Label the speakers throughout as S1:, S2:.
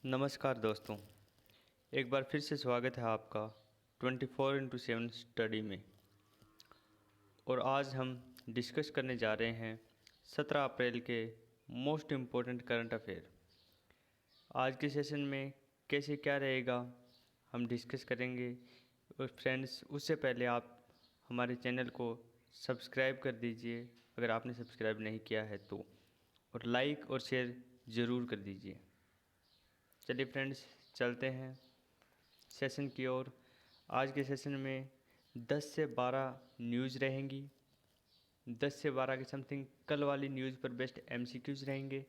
S1: नमस्कार दोस्तों, एक बार फिर से स्वागत है आपका 24x7 स्टडी में। और आज हम डिस्कस करने जा रहे हैं 17 अप्रैल के मोस्ट इम्पोर्टेंट करंट अफेयर। आज के सेशन में कैसे क्या रहेगा हम डिस्कस करेंगे। और फ्रेंड्स, उससे पहले आप हमारे चैनल को सब्सक्राइब कर दीजिए अगर आपने सब्सक्राइब नहीं किया है तो, और लाइक और शेयर ज़रूर कर दीजिए। चलिए फ्रेंड्स, चलते हैं सेशन की ओर। आज के सेशन में 10 से 12 न्यूज़ रहेंगी। 10 से 12 के समथिंग कल वाली न्यूज़ पर बेस्ड एमसीक्यूज रहेंगे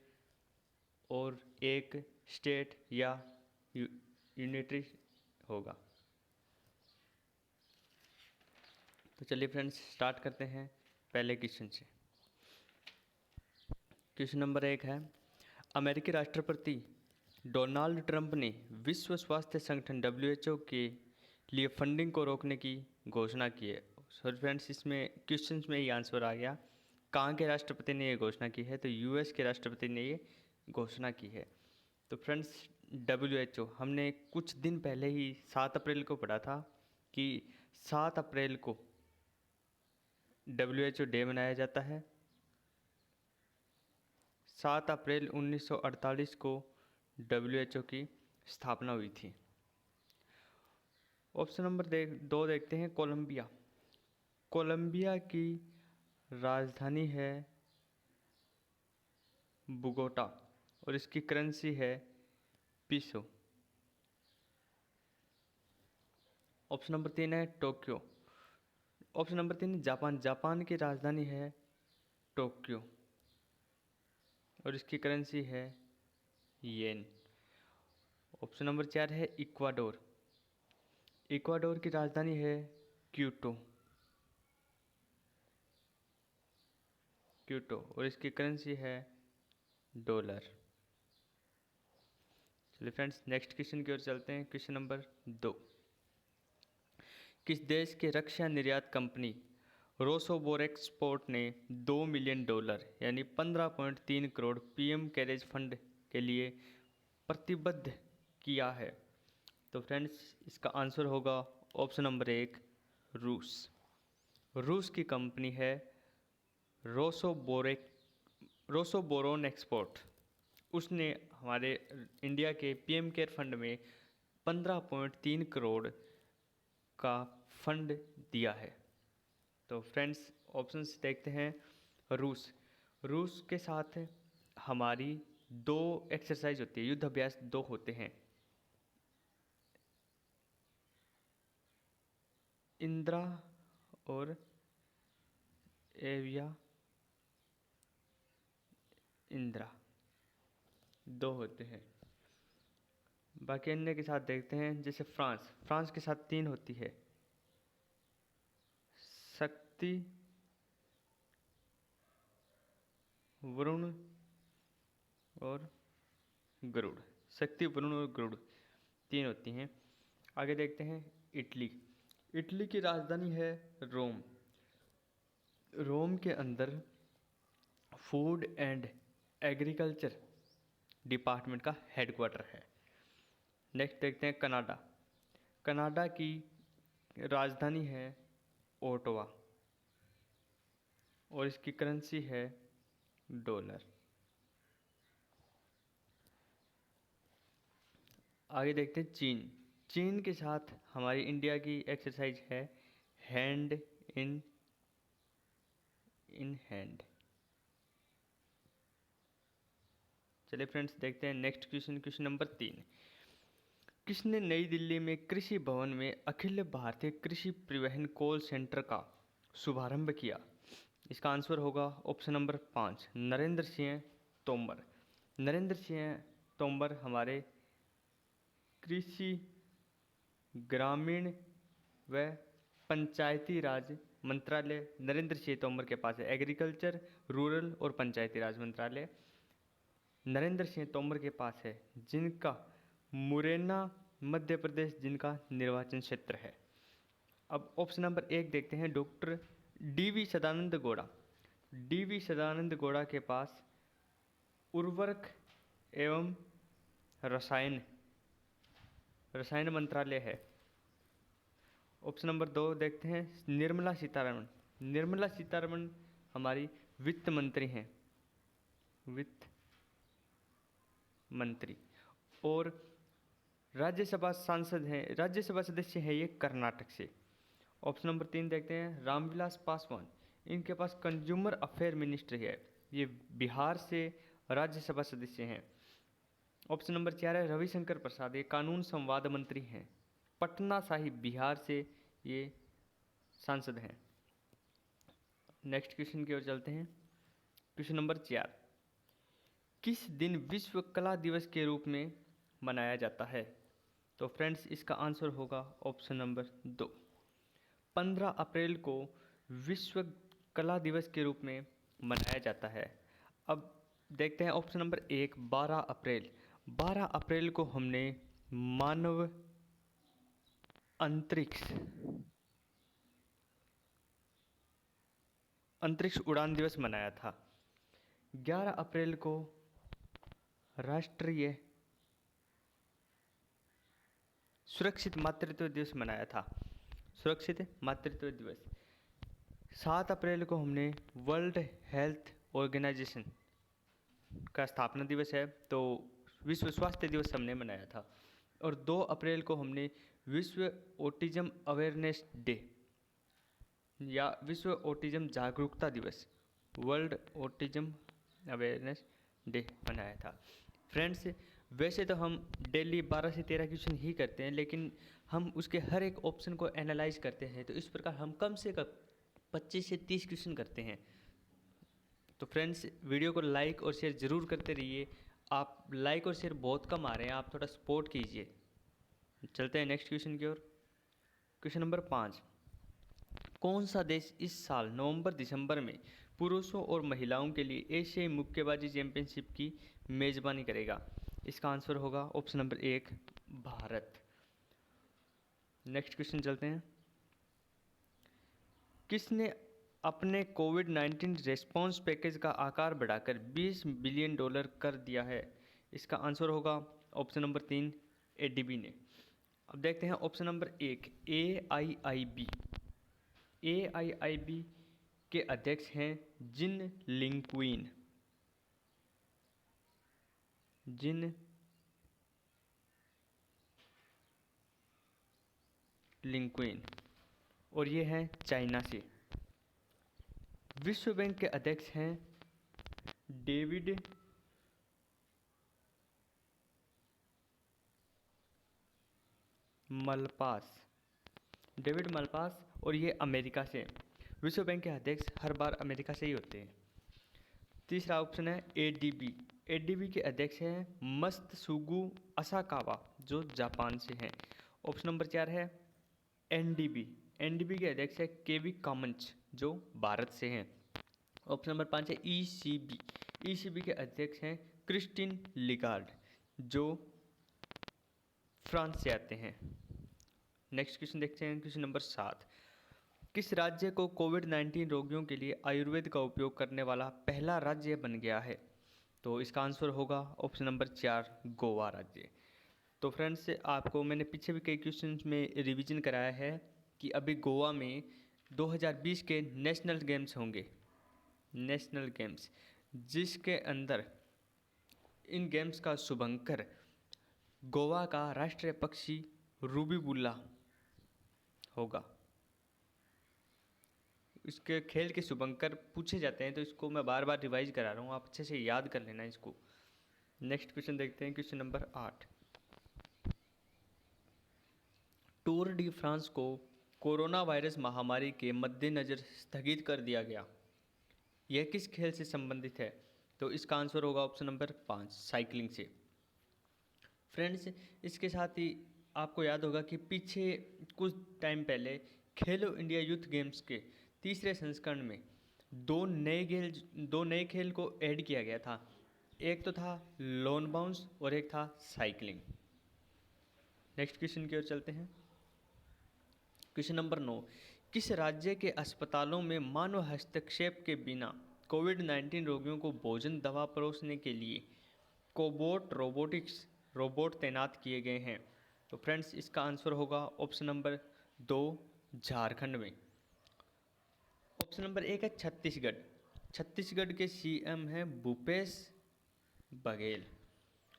S1: और एक स्टेट या यूनिटरी होगा। तो चलिए फ्रेंड्स, स्टार्ट करते हैं पहले क्वेश्चन से। क्वेश्चन नंबर 1 है, अमेरिकी राष्ट्रपति डोनाल्ड ट्रंप ने विश्व स्वास्थ्य संगठन WHO के लिए फंडिंग को रोकने की घोषणा की है। सॉरी फ्रेंड्स, इसमें क्वेश्चंस में ही आंसर आ गया। कहाँ के राष्ट्रपति ने ये घोषणा की है? तो यूएस के राष्ट्रपति ने ये घोषणा की है। तो फ्रेंड्स, WHO हमने कुछ दिन पहले ही 7 अप्रैल को पढ़ा था कि 7 अप्रैल को WHO डे मनाया जाता है। 7 अप्रैल 1948 को WHO की स्थापना हुई थी। ऑप्शन नंबर 2 देखते हैं, कोलंबिया। कोलंबिया की राजधानी है बुगोटा और इसकी करेंसी है पीसो। ऑप्शन नंबर 3 है Tokyo. Option number 3 Japan. Japan की राजधानी है टोक्यो और इसकी करेंसी है येन। ऑप्शन नंबर 4 है इक्वाडोर। इक्वाडोर की राजधानी है क्यूटो क्यूटो और इसकी करेंसी है डॉलर। चलिए फ्रेंड्स, नेक्स्ट क्वेश्चन की ओर चलते हैं। क्वेश्चन नंबर 2, किस देश के रक्षा निर्यात कंपनी रोसोबोरेक्सपोर्ट ने $2 मिलियन यानी 15.3 करोड़ पीएम कैरेज फंड के लिए प्रतिबद्ध किया है? तो फ्रेंड्स, इसका आंसर होगा ऑप्शन नंबर 1 रूस। रूस की कंपनी है रोसोबोरोन एक्सपोर्ट। उसने हमारे इंडिया के पीएम केयर फंड में 15.3 करोड़ का फंड दिया है। तो फ्रेंड्स, ऑप्शंस देखते हैं। रूस रूस के साथ हमारी 2 एक्सरसाइज होती है, युद्ध अभ्यास 2 होते हैं। इंदिरा और एविया इंदिरा 2 होते हैं। बाकी अन्य के साथ देखते हैं, जैसे फ्रांस के साथ 3 होती है, शक्ति, वरुण और गरुड़। शक्ति, वरुण और गरुड़ 3 होती हैं। आगे देखते हैं इटली। इटली की राजधानी है रोम। रोम के अंदर फूड एंड एग्रीकल्चर डिपार्टमेंट का हेडक्वार्टर है। नेक्स्ट देखते हैं कनाडा। कनाडा की राजधानी है ओटावा और इसकी करेंसी है डॉलर। आगे देखते हैं चीन। चीन के साथ हमारी इंडिया की एक्सरसाइज है हैंड इन हैंड। चलिए फ्रेंड्स, देखते हैं नेक्स्ट क्वेश्चन। क्वेश्चन नंबर 3, किसने नई दिल्ली में कृषि भवन में अखिल भारतीय कृषि परिवहन कॉल सेंटर का शुभारंभ किया? इसका आंसर होगा ऑप्शन नंबर 5 नरेंद्र सिंह तोमर। नरेंद्र सिंह तोमर हमारे कृषि, ग्रामीण व पंचायती राज मंत्रालय नरेंद्र सिंह तोमर के पास है। एग्रीकल्चर, रूरल और पंचायती राज मंत्रालय नरेंद्र सिंह तोमर के पास है, जिनका मुरैना मध्य प्रदेश जिनका निर्वाचन क्षेत्र है। अब ऑप्शन नंबर 1 देखते हैं, doctor DV Sadananda Gowda. DV Sadananda Gowda के पास उर्वरक एवं रसायन मंत्रालय है। ऑप्शन नंबर 2 देखते हैं, निर्मला सीतारमण। निर्मला सीतारमण हमारी वित्त मंत्री हैं, वित्त मंत्री। और राज्यसभा सांसद हैं, राज्यसभा सदस्य हैं ये कर्नाटक से। ऑप्शन नंबर 3 देखते हैं, रामविलास पासवान। इनके पास कंज्यूमर अफेयर मिनिस्ट्री है, ये बिहार से राज्यसभा सदस्य हैं। ऑप्शन नंबर 4 है रविशंकर प्रसाद, ये कानून संवाद मंत्री हैं, पटना साहिब बिहार से ये सांसद हैं। नेक्स्ट क्वेश्चन की ओर चलते हैं। क्वेश्चन नंबर 4, किस दिन विश्व कला दिवस के रूप में मनाया जाता है? तो फ्रेंड्स इसका आंसर होगा ऑप्शन नंबर 2, 15 अप्रैल को विश्व कला दिवस के रूप में मनाया जाता है। अब देखते हैं ऑप्शन नंबर 1, 12 अप्रैल। 12 अप्रैल को हमने मानव अंतरिक्ष उड़ान दिवस मनाया था। 11 अप्रैल को राष्ट्रीय सुरक्षित मातृत्व दिवस मनाया था, सुरक्षित मातृत्व दिवस। 7 अप्रैल को हमने वर्ल्ड हेल्थ ऑर्गेनाइजेशन का स्थापना दिवस है, तो विश्व स्वास्थ्य दिवस हमने मनाया था। और 2 अप्रैल को हमने विश्व ऑटिज्म अवेयरनेस डे या विश्व ऑटिज्म जागरूकता दिवस, वर्ल्ड ऑटिज्म अवेयरनेस डे मनाया था। फ्रेंड्स वैसे तो हम डेली 12 से 13 क्वेश्चन ही करते हैं, लेकिन हम उसके हर एक ऑप्शन को एनालाइज करते हैं, तो इस प्रकार हम कम से कम 25 से 30 क्वेश्चन करते हैं। तो फ्रेंड्स वीडियो को लाइक और शेयर ज़रूर करते रहिए। आप लाइक और शेयर बहुत कम आ रहे हैं, आप थोड़ा सपोर्ट कीजिए। चलते हैं नेक्स्ट क्वेश्चन की ओर। क्वेश्चन नंबर 5, कौन सा देश इस साल नवंबर दिसंबर में पुरुषों और महिलाओं के लिए एशियाई मुक्केबाजी चैंपियनशिप की मेज़बानी करेगा? इसका आंसर होगा option number 1, Bharat. Next question चलते हैं। किसने अपने कोविड-19 रेस्पॉन्स पैकेज का आकार बढ़ाकर $20 बिलियन कर दिया है? इसका आंसर होगा ऑप्शन नंबर 3, एडीबी ने। अब देखते हैं ऑप्शन नंबर 1, AIIB। AIIB के अध्यक्ष हैं जिन लिंक्विन, और ये हैं चाइना से। विश्व बैंक के अध्यक्ष हैं डेविड मलपास, और ये अमेरिका से। विश्व बैंक के अध्यक्ष हर बार अमेरिका से ही होते हैं। तीसरा ऑप्शन है एडीबी। एडीबी के अध्यक्ष हैं मत्सुगु असाकावा, जो जापान से हैं। ऑप्शन नंबर 4 है एनडीबी। एनडीबी के अध्यक्ष है केवी कामंच, जो भारत से हैं। ऑप्शन नंबर 5 है ईसीबी। ईसीबी के अध्यक्ष हैं क्रिस्टीन लिगार्ड, जो फ्रांस से आते हैं। नेक्स्ट क्वेश्चन देखते हैं, क्वेश्चन नंबर 7, किस राज्य को कोविड-19 रोगियों के लिए आयुर्वेद का उपयोग करने वाला पहला राज्य बन गया है? तो इसका आंसर होगा ऑप्शन नंबर 4, गोवा राज्य। तो फ्रेंड्स आपको मैंने पीछे भी कई क्वेश्चंस में रिवीजन कराया है कि अभी गोवा में 2020 के नेशनल गेम्स होंगे, नेशनल गेम्स, जिसके अंदर इन गेम्स का शुभंकर गोवा का राष्ट्रीय पक्षी रूबी बुल्ला होगा। इसके खेल के शुभंकर पूछे जाते हैं, तो इसको मैं बार बार रिवाइज करा रहा हूँ, आप अच्छे से याद कर लेना इसको। नेक्स्ट क्वेश्चन देखते हैं, question number 8, Tour de France को कोरोना वायरस महामारी के मद्देनज़र स्थगित कर दिया गया, यह किस खेल से संबंधित है? तो इसका आंसर होगा ऑप्शन नंबर 5, साइकिलिंग से। फ्रेंड्स इसके साथ ही आपको याद होगा कि पीछे कुछ टाइम पहले खेलो इंडिया यूथ गेम्स के तीसरे संस्करण में दो नए खेल को ऐड किया गया था। एक तो था लॉन बाउंस और एक था साइकिलिंग। नेक्स्ट क्वेश्चन की ओर चलते हैं। क्वेश्चन नंबर 9, किस राज्य के अस्पतालों में मानव हस्तक्षेप के बिना कोविड-19 रोगियों को भोजन दवा परोसने के लिए कोबोट रोबोटिक्स रोबोट तैनात किए गए हैं। तो फ्रेंड्स इसका आंसर होगा ऑप्शन नंबर 2 झारखंड में। ऑप्शन नंबर 1 है छत्तीसगढ़। छत्तीसगढ़ के सीएम हैं भूपेश बघेल।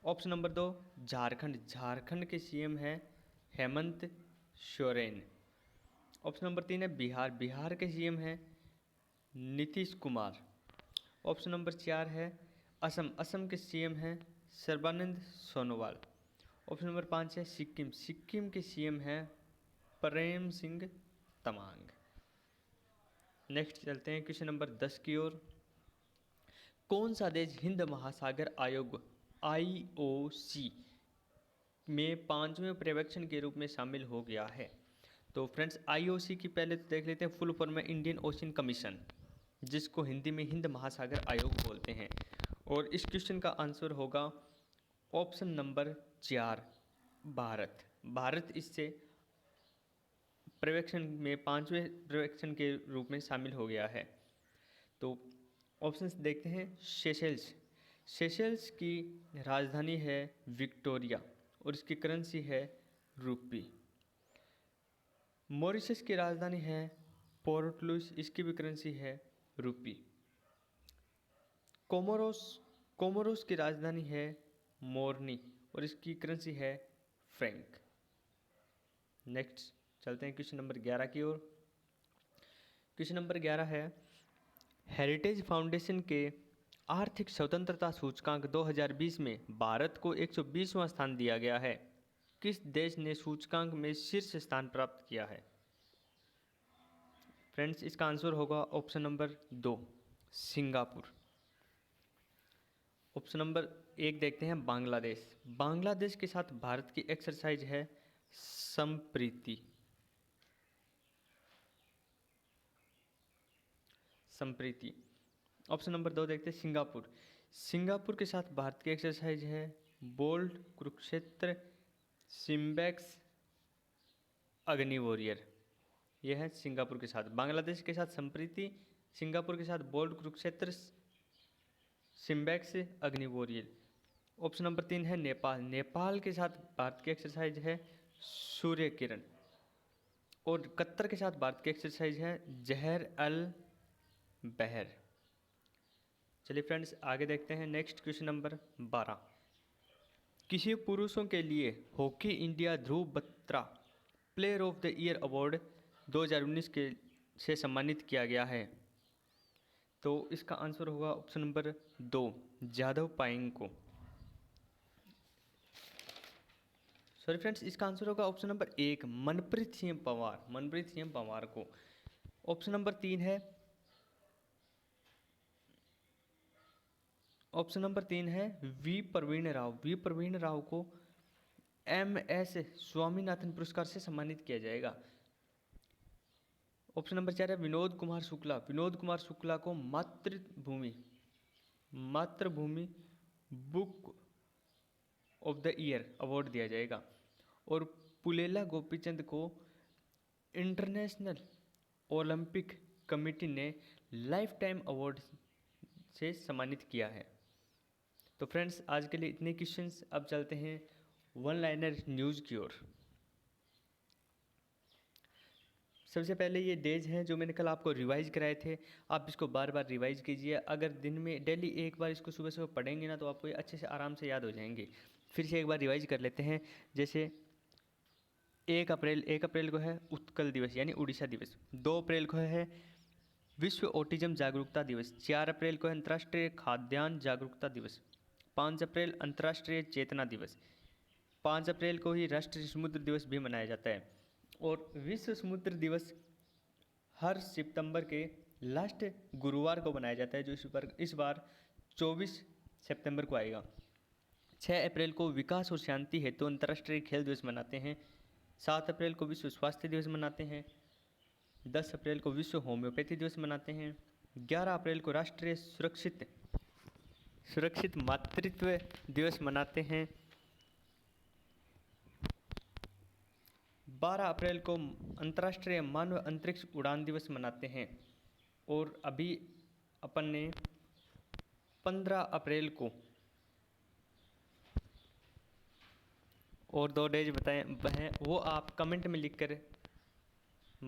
S1: Option number 2 Jharkhand. झारखंड के सीएम हैं हेमंत सोरेन। ऑप्शन नंबर 3 है बिहार। बिहार के सीएम हैं नीतीश कुमार। ऑप्शन नंबर 4 है असम। असम के सीएम हैं सर्बानंद सोनोवाल। ऑप्शन नंबर 5 है सिक्किम। सिक्किम के सीएम हैं प्रेम सिंह तमांग। नेक्स्ट चलते हैं क्वेश्चन नंबर 10 की ओर। कौन सा देश हिंद महासागर आयोग IOC में 5वें पर्यवेक्षण के रूप में शामिल हो गया है? तो फ्रेंड्स IOC की पहले तो देख लेते हैं फुल फॉर्म में इंडियन ओशन कमीशन, जिसको हिंदी में हिंद महासागर आयोग बोलते हैं। और इस क्वेश्चन का आंसर होगा ऑप्शन नंबर 4 भारत। भारत इससे पर्यवेक्षण में 5वें पर्यवेक्षण के रूप में शामिल हो गया है। तो ऑप्शंस देखते हैं। सेशेल्स। सेशेल्स की राजधानी है विक्टोरिया और इसकी करेंसी है रुपी। मॉरिशस की राजधानी है पोर्ट लुइस, इसकी भी करेंसी है रुपी। कोमोरोस की राजधानी है मोरनी और इसकी करेंसी है फ्रैंक। नेक्स्ट चलते हैं क्वेश्चन नंबर 11 की ओर। क्वेश्चन नंबर 11 है हेरिटेज फाउंडेशन के आर्थिक स्वतंत्रता सूचकांक 2020 में भारत को 120वां स्थान दिया गया है। किस देश ने सूचकांक में शीर्ष स्थान प्राप्त किया है? फ्रेंड्स इसका आंसर होगा option number 2 Singapore. Option number 1 देखते हैं बांग्लादेश। बांग्लादेश के साथ भारत की एक्सरसाइज है संप्रीति। ऑप्शन नंबर 2 देखते हैं सिंगापुर। सिंगापुर के साथ भारत की एक्सरसाइज है बोल्ड, कुरुक्षेत्र, सिम्बैक्स, अग्नि वॉरियर। यह है सिंगापुर के साथ। बांग्लादेश के साथ संप्रीति, सिंगापुर के साथ बोल्ड, कुरुक्षेत्र, सिम्बैक्स, अग्नि वॉरियर। ऑप्शन नंबर 3 है नेपाल। नेपाल के साथ भारत की एक्सरसाइज है सूर्य किरण। और कतर के साथ भारत की एक्सरसाइज है जहर अल बहर। चलिए फ्रेंड्स आगे देखते हैं। Next question number 12। किसी पुरुषों के लिए hockey India Dhruv Batra player of the year award 2019 के से सम्मानित किया गया है? तो इसका आंसर होगा ऑप्शन नंबर 2 जादव पायेंग को। सॉरी फ्रेंड्स इसका आंसर होगा ऑप्शन नंबर 1 मनप्रीत सिंह पंवार। मनप्रीत सिंह पंवार को। ऑप्शन नंबर 3 है वी प्रवीण राव। वी प्रवीण राव को MS स्वामीनाथन पुरस्कार से सम्मानित किया जाएगा। ऑप्शन नंबर 4 है विनोद कुमार शुक्ला। विनोद कुमार शुक्ला को मातृभूमि book of the year award दिया जाएगा। और पुलेला गोपीचंद को इंटरनेशनल ओलंपिक कमेटी ने लाइफ टाइम अवार्ड से सम्मानित किया है। तो फ्रेंड्स आज के लिए इतने क्वेश्चंस। अब चलते हैं वन लाइनर न्यूज़ की ओर। सबसे पहले ये डेज हैं जो मैंने कल आपको रिवाइज कराए थे। आप इसको बार बार रिवाइज कीजिए। अगर दिन में डेली एक बार इसको सुबह सुबह पढ़ेंगे ना तो आपको ये अच्छे से आराम से याद हो जाएंगे। फिर से एक बार रिवाइज कर लेते हैं। जैसे 1 अप्रैल को है उत्कल दिवस यानी उड़ीसा दिवस। 2 अप्रैल को है विश्व ऑटिज्म जागरूकता दिवस। 4 अप्रैल को है अंतर्राष्ट्रीय खाद्यान्न जागरूकता दिवस। 5 अप्रैल अंतर्राष्ट्रीय चेतना दिवस। 5 अप्रैल को ही राष्ट्रीय समुद्र दिवस भी मनाया जाता है। और विश्व समुद्र दिवस हर सितंबर के लास्ट गुरुवार को मनाया जाता है, जो इस बार 24 सितंबर को आएगा। 6 अप्रैल को विकास और शांति हेतु अंतर्राष्ट्रीय खेल दिवस मनाते हैं। 7 अप्रैल को विश्व स्वास्थ्य दिवस मनाते हैं। 10 अप्रैल को विश्व होम्योपैथी दिवस मनाते हैं। 11 अप्रैल को राष्ट्रीय सुरक्षित मातृत्व दिवस मनाते हैं। 12 अप्रैल को अंतर्राष्ट्रीय मानव अंतरिक्ष उड़ान दिवस मनाते हैं। और अभी अपन ने 15 अप्रैल को और 2 डेज बताएं हैं, वो आप कमेंट में लिख कर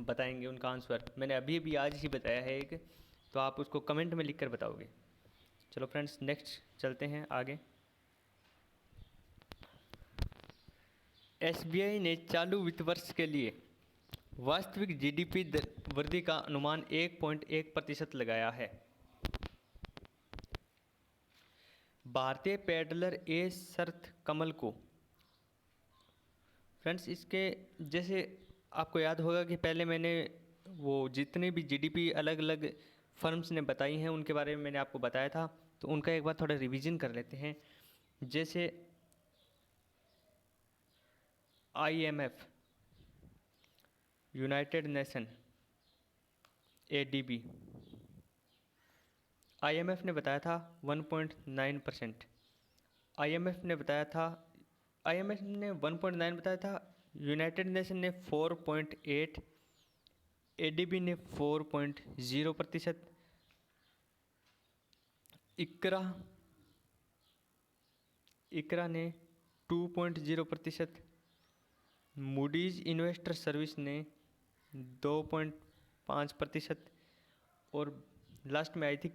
S1: बताएंगे उनका आंसर। मैंने अभी भी आज ही बताया है एक, तो आप उसको कमेंट में लिख कर बताओगे। चलो फ्रेंड्स, नेक्स्ट चलते हैं आगे। एसबीआई ने चालू वित्त वर्ष के लिए वास्तविक जीडीपी वृद्धि का अनुमान 1.1% लगाया है। भारतीय पेडलर ए शरथ कमल को, फ्रेंड्स इसके जैसे आपको याद होगा कि पहले मैंने वो जितने भी जीडीपी अलग अलग फर्म्स ने बताई हैं उनके बारे में मैंने आपको बताया था, तो उनका एक बार थोड़ा रिवीजन कर लेते हैं। जैसे IMF, United nation, ADB, IMF ने बताया था 1.9%। आईएमएफ ने बताया था आईएमएफ ने 1.9 बताया था, यूनाइटेड नेशन ने 4.8, एडीबी ने 4.0%, इकरा ने 2.0%, मूडीज इन्वेस्टर सर्विस ने 2.5%, और लास्ट में आई थी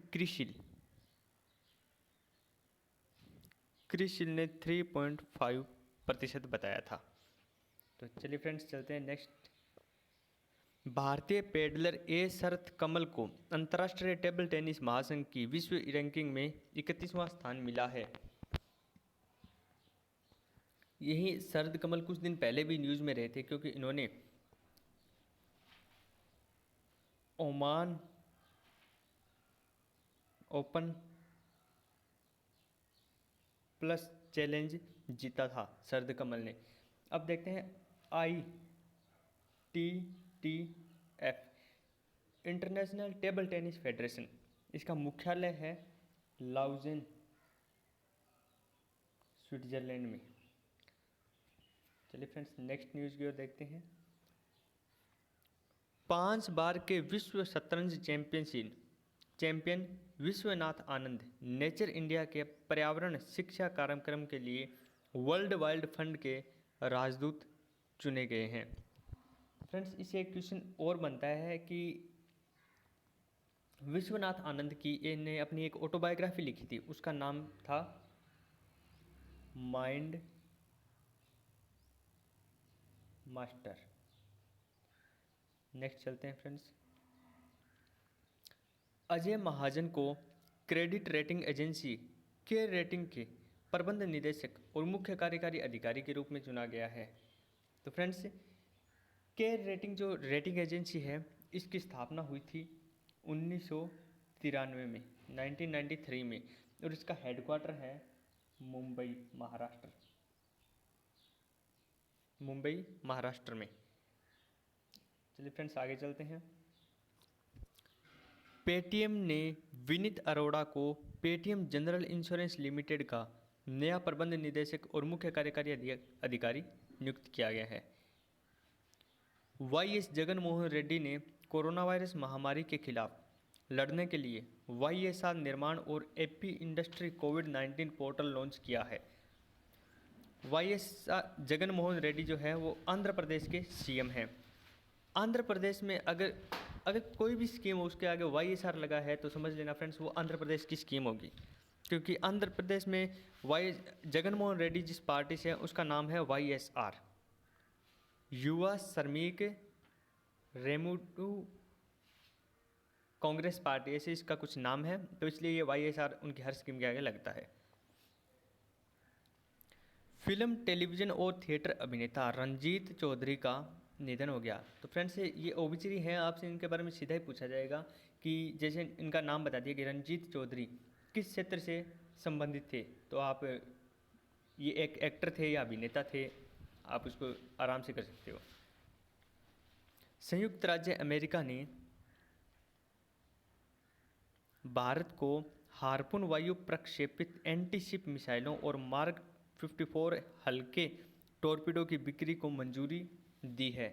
S1: क्रिसिल ने 3.5% बताया था। तो चलिए फ्रेंड्स, चलते हैं नेक्स्ट। भारतीय पेडलर ए शरथ कमल को अंतर्राष्ट्रीय टेबल टेनिस महासंघ की विश्व रैंकिंग में 31वां स्थान मिला है। यही शरद कमल कुछ दिन पहले भी न्यूज़ में रहे थे, क्योंकि इन्होंने ओमान ओपन प्लस चैलेंज जीता था शरद कमल ने। अब देखते हैं ITTF, international table tennis federation, इसका मुख्यालय है लाउजेन, स्विट्जरलैंड में। चलिए फ्रेंड्स, नेक्स्ट न्यूज़ की ओर देखते हैं। 5 बार के विश्व शतरंज champion Vishwanath Anand nature India के पर्यावरण शिक्षा कार्यक्रम के लिए वर्ल्ड वाइल्ड फंड के राजदूत चुने गए हैं। फ्रेंड्स, इसे एक क्वेश्चन और बनता है कि विश्वनाथ आनंद की ने अपनी एक ऑटोबायोग्राफी लिखी थी, उसका नाम था माइंड मास्टर। नेक्स्ट चलते हैं फ्रेंड्स। अजय महाजन को credit rating agency care rating के प्रबंध निदेशक और मुख्य कार्यकारी अधिकारी के रूप में चुना गया है। तो फ्रेंड्स, केयर रेटिंग जो रेटिंग एजेंसी है, इसकी स्थापना हुई थी 1993 में, 1993 में, और इसका हेडक्वार्टर है मुंबई, महाराष्ट्र में। चलिए फ्रेंड्स, आगे चलते हैं। पेटीएम ने विनीत अरोड़ा को पेटीएम जनरल इंश्योरेंस लिमिटेड का नया प्रबंध निदेशक और मुख्य कार्यकारी अधिकारी नियुक्त किया गया है। वाईएस जगन मोहन रेड्डी ने कोरोना वायरस महामारी के खिलाफ लड़ने के लिए वाईएसआर निर्माण और एपी इंडस्ट्री कोविड-19 पोर्टल लॉन्च किया है। वाईएसआर जगन मोहन रेड्डी जो है वो आंध्र प्रदेश के सीएम हैं। आंध्र प्रदेश में अगर कोई भी स्कीम हो उसके आगे वाईएसआर लगा है तो समझ लेना फ्रेंड्स वो आंध्र प्रदेश की स्कीम होगी, क्योंकि आंध्र प्रदेश में जगन मोहन रेड्डी जिस पार्टी से है उसका नाम है वाईएसआर, युवा श्रमिक रेमुडू कांग्रेस पार्टी, ऐसे इसका कुछ नाम है, तो इसलिए ये वाईएसआर उनकी हर स्कीम के आगे लगता है। फिल्म, टेलीविज़न और थिएटर अभिनेता रंजीत चौधरी का निधन हो गया। तो फ्रेंड्स, ये ओबिचरी हैं, आपसे इनके बारे में सीधा ही पूछा जाएगा कि जैसे इनका नाम बता दिया कि रंजीत चौधरी किस क्षेत्र से संबंधित थे, तो आप ये एक एक्टर थे या अभिनेता थे, आप उसको आराम से कर सकते हो। संयुक्त राज्य अमेरिका ने भारत को हार्पून वायु प्रक्षेपित एंटीशिप मिसाइलों और मार्क 54 हल्के टॉर्पीडो की बिक्री को मंजूरी दी है।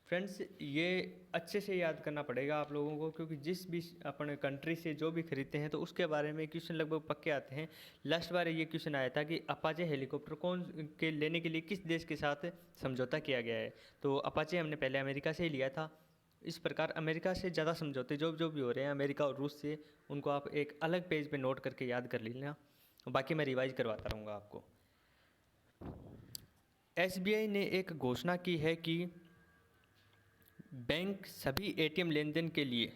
S1: फ्रेंड्स ये अच्छे से याद करना पड़ेगा आप लोगों को, क्योंकि जिस भी अपने कंट्री से जो भी खरीदते हैं तो उसके बारे में क्वेश्चन लगभग पक्के आते हैं। लास्ट बार ये क्वेश्चन आया था कि अपाचे हेलीकॉप्टर कौन के लेने के लिए किस देश के साथ समझौता किया गया है, तो अपाचे हमने पहले अमेरिका से ही लिया था। इस प्रकार अमेरिका से ज़्यादा समझौते जो जो भी हो रहे हैं अमेरिका और रूस से, उनको आप एक अलग पेज पे नोट करके याद कर लेना, बाकी मैं रिवाइज करवाता रहूँगा आपको। SBI ने एक घोषणा की है कि बैंक सभी ATM लेन देन के लिए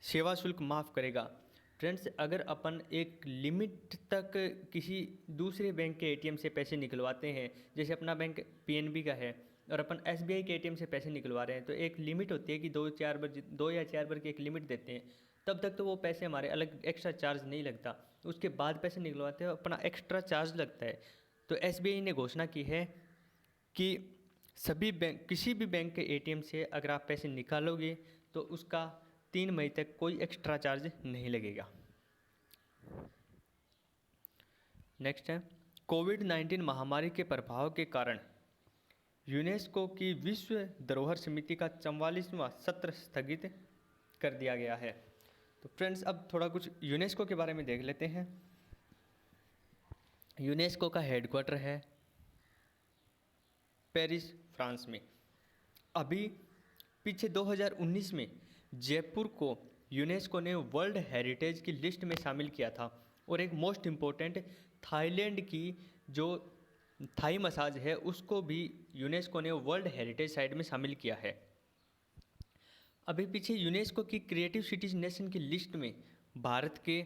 S1: सेवा शुल्क माफ़ करेगा। फ्रेंड्स अगर अपन एक लिमिट तक किसी दूसरे बैंक के ATM से पैसे निकलवाते हैं, जैसे अपना बैंक PNB का है और अपन SBI के ATM से पैसे निकलवा रहे हैं, तो एक लिमिट होती है कि 2 या 4 बार की एक लिमिट देते हैं, तब तक तो वो पैसे हमारे अलग एक्स्ट्रा चार्ज नहीं लगता। उसके बाद पैसे निकलवाते हैं अपना एक्स्ट्रा चार्ज लगता है। तो SBI ने घोषणा की है कि सभी बैंक किसी भी बैंक के ATM से अगर आप पैसे निकालोगे तो उसका 3 मई तक कोई एक्स्ट्रा चार्ज नहीं लगेगा। नेक्स्ट है, कोविड-19 महामारी के प्रभाव के कारण यूनेस्को की विश्व धरोहर समिति का 44वां सत्र स्थगित कर दिया गया है। तो फ्रेंड्स अब थोड़ा कुछ यूनेस्को के बारे में देख लेते हैं। यूनेस्को का हेडक्वार्टर है पेरिस, फ्रांस में। अभी पीछे 2019 में जयपुर को यूनेस्को ने वर्ल्ड हेरिटेज की लिस्ट में शामिल किया था, और एक मोस्ट इम्पोर्टेंट थाईलैंड की जो थाई मसाज है उसको भी यूनेस्को ने वर्ल्ड हेरिटेज साइट में शामिल किया है। अभी पीछे यूनेस्को की क्रिएटिव सिटीज नेशन की लिस्ट में भारत के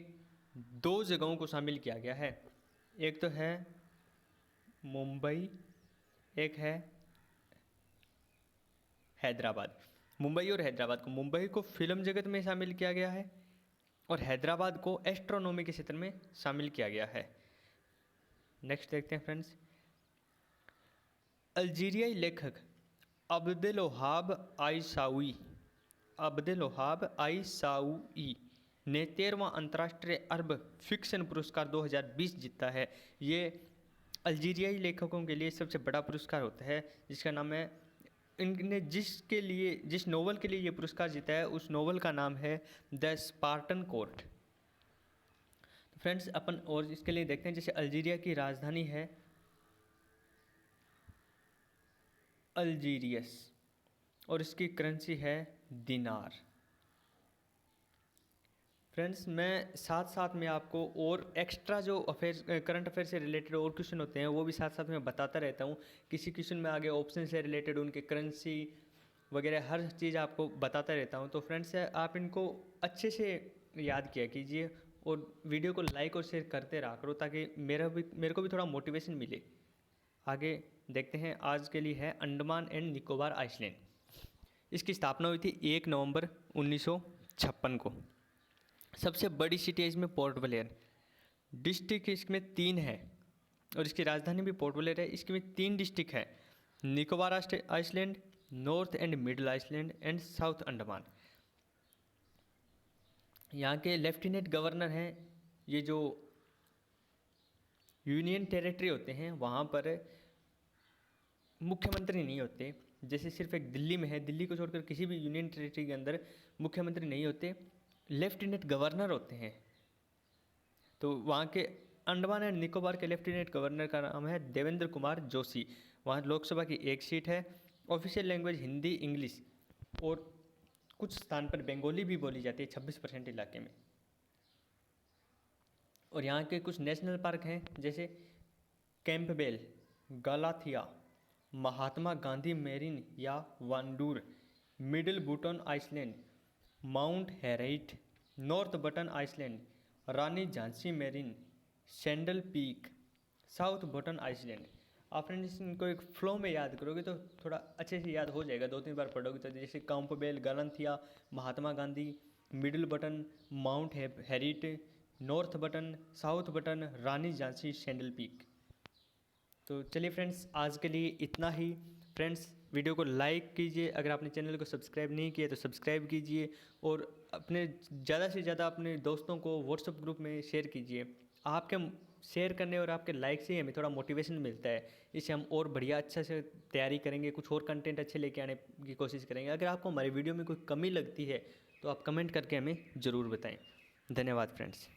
S1: 2 जगहों को शामिल किया गया है। एक तो है मुंबई, एक है हैदराबाद। मुंबई और हैदराबाद को, मुंबई को फिल्म जगत में शामिल किया गया है और हैदराबाद को एस्ट्रोनॉमी के क्षेत्र में शामिल किया गया है। नेक्स्ट देखते हैं फ्रेंड्स, अल्जीरियाई लेखक अब्देलवहाब आइसाउई ने 13वां अंतर्राष्ट्रीय अर्ब फिक्शन पुरस्कार 2020 जीता है। ये अल्जीरियाई लेखकों के लिए सबसे बड़ा पुरस्कार होता है, जिसका नाम है, इनने जिस नोवेल के लिए ये पुरस्कार जीता है उस नोवेल का नाम है द स्पार्टन कोर्ट। तो फ्रेंड्स अपन और इसके लिए देखते हैं, जैसे अल्जीरिया की राजधानी है अल्जीरियस और इसकी करेंसी है दिनार। फ्रेंड्स मैं साथ साथ में आपको और एक्स्ट्रा जो करंट अफेयर से रिलेटेड और क्वेश्चन होते हैं वो भी साथ साथ में बताता रहता हूँ। किसी क्वेश्चन में आगे ऑप्शन से रिलेटेड उनके करेंसी वगैरह हर चीज़ आपको बताता रहता हूँ। तो फ्रेंड्स आप इनको अच्छे से याद किया कीजिए और वीडियो को लाइक और शेयर करते रहा करो, ताकि मेरे को भी थोड़ा मोटिवेशन मिले। आगे देखते हैं, आज के लिए है अंडमान एंड निकोबार आइसलैंड। इसकी स्थापना हुई थी 1 नवंबर 1956 को। सबसे बड़ी सिटी है इसमें पोर्ट ब्लेयर। डिस्ट्रिक्ट इसमें 3 है और इसकी राजधानी भी पोर्ट ब्लेयर है। इसमें 3 डिस्ट्रिक्ट है, Nicobar island, north and middle island and south Andaman. यहाँ के लेफ्टिनेंट गवर्नर हैं, ये जो यूनियन टेरिटरी होते हैं वहाँ पर मुख्यमंत्री नहीं होते, जैसे सिर्फ एक दिल्ली में है, दिल्ली को छोड़कर किसी भी यूनियन टेरिटरी के अंदर मुख्यमंत्री नहीं होते, लेफ्टिनेंट गवर्नर होते हैं। तो वहाँ के अंडमान एंड निकोबार के लेफ्टिनेंट गवर्नर का नाम है देवेंद्र कुमार जोशी। वहाँ लोकसभा की 1 सीट है। ऑफिशियल लैंग्वेज हिंदी, इंग्लिश और कुछ स्थान पर बंगाली भी बोली जाती है 26% इलाके में। और यहाँ के कुछ नेशनल पार्क हैं, जैसे Campbell, Galathea, Mahatma Gandhi Marine या Wandoor, Middle Button Island, Mount Harriet, North Button Island, Rani Jhansi Marine, Saddle Peak, South Button Island. आप फ्रेंड्स इनको एक फ्लो में याद करोगे तो थोड़ा अच्छे से याद हो जाएगा, 2-3 बार पढ़ोगे तो। जैसे Campbell, Galathea, Mahatma Gandhi, Middle Button, Mount Harriet, North Button, South Button, Rani Jhansi, Saddle Peak. तो चलिए फ्रेंड्स आज के लिए इतना ही। फ्रेंड्स वीडियो को लाइक कीजिए, अगर आपने चैनल को सब्सक्राइब नहीं किया तो सब्सक्राइब कीजिए और अपने ज़्यादा से ज़्यादा अपने दोस्तों को व्हाट्सएप ग्रुप में शेयर कीजिए। आपके शेयर करने और आपके लाइक से ही हमें थोड़ा मोटिवेशन मिलता है। इससे हम और बढ़िया अच्छा से तैयारी करेंगे, कुछ और कंटेंट अच्छे लेके आने की कोशिश करेंगे। अगर आपको हमारे वीडियो में कोई कमी लगती है तो आप कमेंट करके हमें ज़रूर बताएं। धन्यवाद फ्रेंड्स।